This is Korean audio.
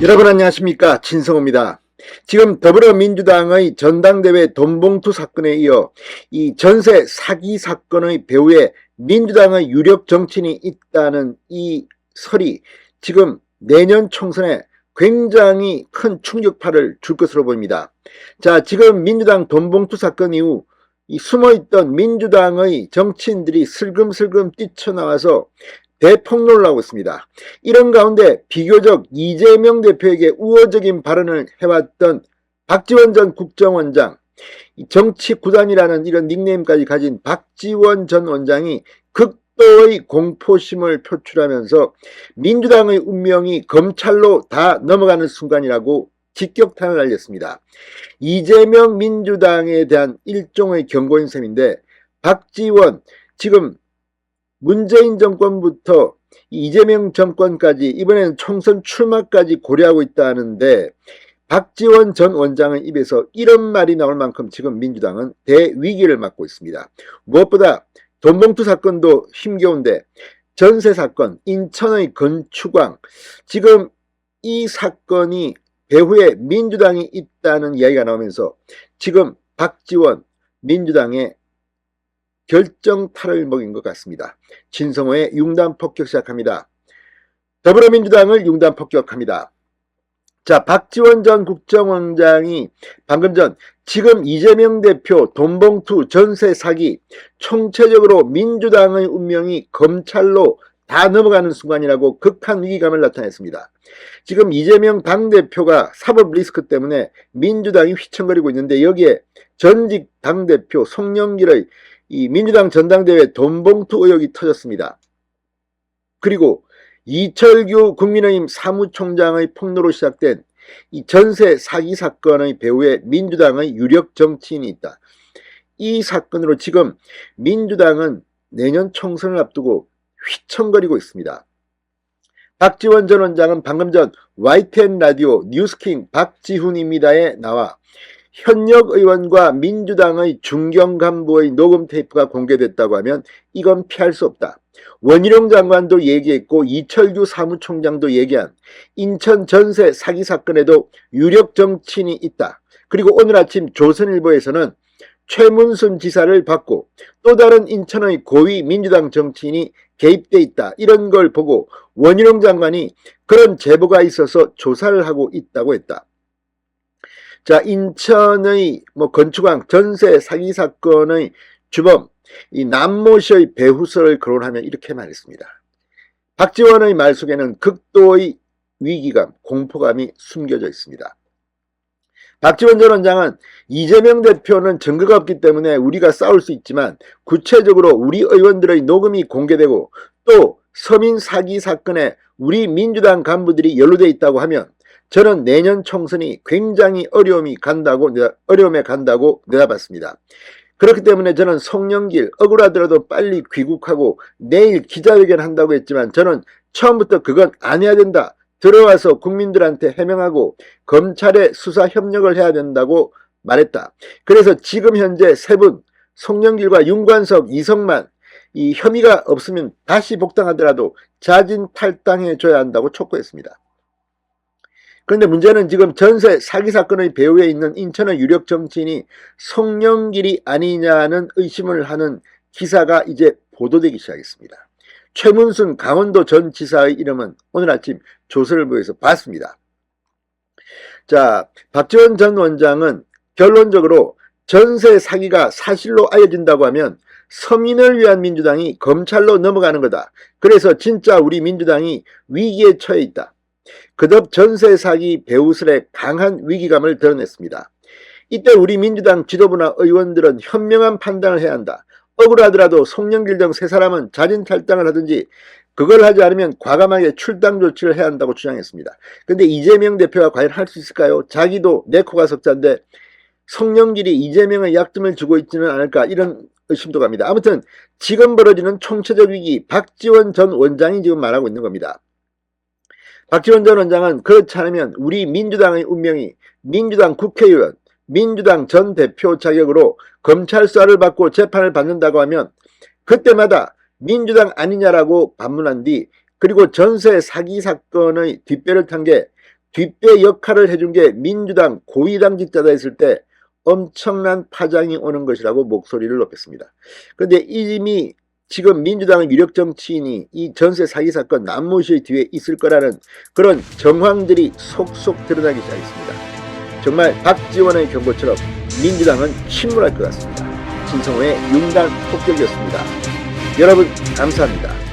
여러분 안녕하십니까, 진성호입니다. 지금 더불어민주당의 전당대회 돈봉투 사건에 이어 이 전세 사기 사건의 배후에 민주당의 유력 정치인이 있다는 이 설이 지금 내년 총선에 굉장히 큰 충격파를 줄 것으로 보입니다. 자, 지금 민주당 돈봉투 사건 이후 이 숨어있던 민주당의 정치인들이 슬금슬금 뛰쳐나와서 대폭로를 하고 있습니다. 이런 가운데 비교적 이재명 대표에게 우호적인 발언을 해왔던 박지원 전 국정원장, 정치구단이라는 이런 닉네임까지 가진 박지원 전 원장이 극도의 공포심을 표출하면서 민주당의 운명이 검찰로 다 넘어가는 순간이라고 직격탄을 날렸습니다. 이재명 민주당에 대한 일종의 경고인 셈인데, 박지원 지금 문재인 정권부터 이재명 정권까지 이번에는 총선 출마까지 고려하고 있다는데, 박지원 전 원장의 입에서 이런 말이 나올 만큼 지금 민주당은 대위기를 맞고 있습니다. 무엇보다 돈봉투 사건도 힘겨운데 전세 사건, 인천의 건축왕, 지금 이 사건이 배후에 민주당이 있다는 이야기가 나오면서 지금 박지원 민주당의 결정타를 먹인 것 같습니다. 진성호의 융단 폭격 시작합니다. 더불어민주당을 융단 폭격합니다. 자, 박지원 전 국정원장이 방금 전 지금 이재명 대표 돈봉투 전세 사기, 총체적으로 민주당의 운명이 검찰로 다 넘어가는 순간이라고 극한 위기감을 나타냈습니다. 지금 이재명 당대표가 사법 리스크 때문에 민주당이 휘청거리고 있는데, 여기에 전직 당대표 송영길의 이 민주당 전당대회 돈봉투 의혹이 터졌습니다. 그리고 이철규 국민의힘 사무총장의 폭로로 시작된 이 전세 사기 사건의 배후에 민주당의 유력 정치인이 있다. 이 사건으로 지금 민주당은 내년 총선을 앞두고 휘청거리고 있습니다. 박지원 전 원장은 방금 전 YTN 라디오 뉴스킹 박지훈입니다에 나와 현역 의원과 민주당의 중견 간부의 녹음 테이프가 공개됐다고 하면 이건 피할 수 없다. 원희룡 장관도 얘기했고 이철규 사무총장도 얘기한 인천 전세 사기 사건에도 유력 정치인이 있다. 그리고 오늘 아침 조선일보에서는 최문순 지사를 받고 또 다른 인천의 고위 민주당 정치인이 개입돼 있다, 이런 걸 보고 원희룡 장관이 그런 제보가 있어서 조사를 하고 있다고 했다. 자, 인천의 건축왕 전세 사기 사건의 주범 이 남모 씨의 배후설을 거론하면 이렇게 말했습니다. 박지원의 말 속에는 극도의 위기감, 공포감이 숨겨져 있습니다. 박지원 전 원장은 이재명 대표는 증거가 없기 때문에 우리가 싸울 수 있지만 구체적으로 우리 의원들의 녹음이 공개되고 또 서민 사기 사건에 우리 민주당 간부들이 연루되어 있다고 하면 저는 내년 총선이 굉장히 어려움에 간다고 내다봤습니다. 그렇기 때문에 저는 송영길 억울하더라도 빨리 귀국하고 내일 기자회견 한다고 했지만 저는 처음부터 그건 안 해야 된다, 들어와서 국민들한테 해명하고 검찰에 수사 협력을 해야 된다고 말했다. 그래서 지금 현재 세 분, 송영길과 윤관석, 이성만, 이 혐의가 없으면 다시 복당하더라도 자진 탈당해 줘야 한다고 촉구했습니다. 그런데 문제는 지금 전세 사기 사건의 배후에 있는 인천의 유력 정치인이 송영길이 아니냐는 의심을 하는 기사가 이제 보도되기 시작했습니다. 최문순 강원도 전 지사의 이름은 오늘 아침 조선일보에서 봤습니다. 자, 박지원 전 원장은 결론적으로 전세 사기가 사실로 알려진다고 하면 서민을 위한 민주당이 검찰로 넘어가는 거다. 그래서 진짜 우리 민주당이 위기에 처해 있다. 그듭 전세 사기 배후설에 강한 위기감을 드러냈습니다. 이때 우리 민주당 지도부나 의원들은 현명한 판단을 해야 한다. 억울하더라도 송영길 등 세 사람은 자진 탈당을 하든지 그걸 하지 않으면 과감하게 출당 조치를 해야 한다고 주장했습니다. 그런데 이재명 대표가 과연 할 수 있을까요? 자기도 내 코가 석자인데 송영길이 이재명의 약점을 주고 있지는 않을까, 이런 의심도 갑니다. 아무튼 지금 벌어지는 총체적 위기, 박지원 전 원장이 지금 말하고 있는 겁니다. 박지원 전 원장은 그렇지 않으면 우리 민주당의 운명이 민주당 국회의원, 민주당 전 대표 자격으로 검찰 수사를 받고 재판을 받는다고 하면 그때마다 민주당 아니냐라고 반문한 뒤, 그리고 전세 사기 사건의 뒷배를 탄 게 뒷배 역할을 해준 게 민주당 고위당직자다 했을 때 엄청난 파장이 오는 것이라고 목소리를 높였습니다. 그런데 이미 지금 민주당의 유력 정치인이 이 전세 사기 사건 남모시의 뒤에 있을 거라는 그런 정황들이 속속 드러나기 시작했습니다. 정말 박지원의 경고처럼 민주당은 침몰할 것 같습니다. 진성호의 융단 폭격이었습니다. 여러분 감사합니다.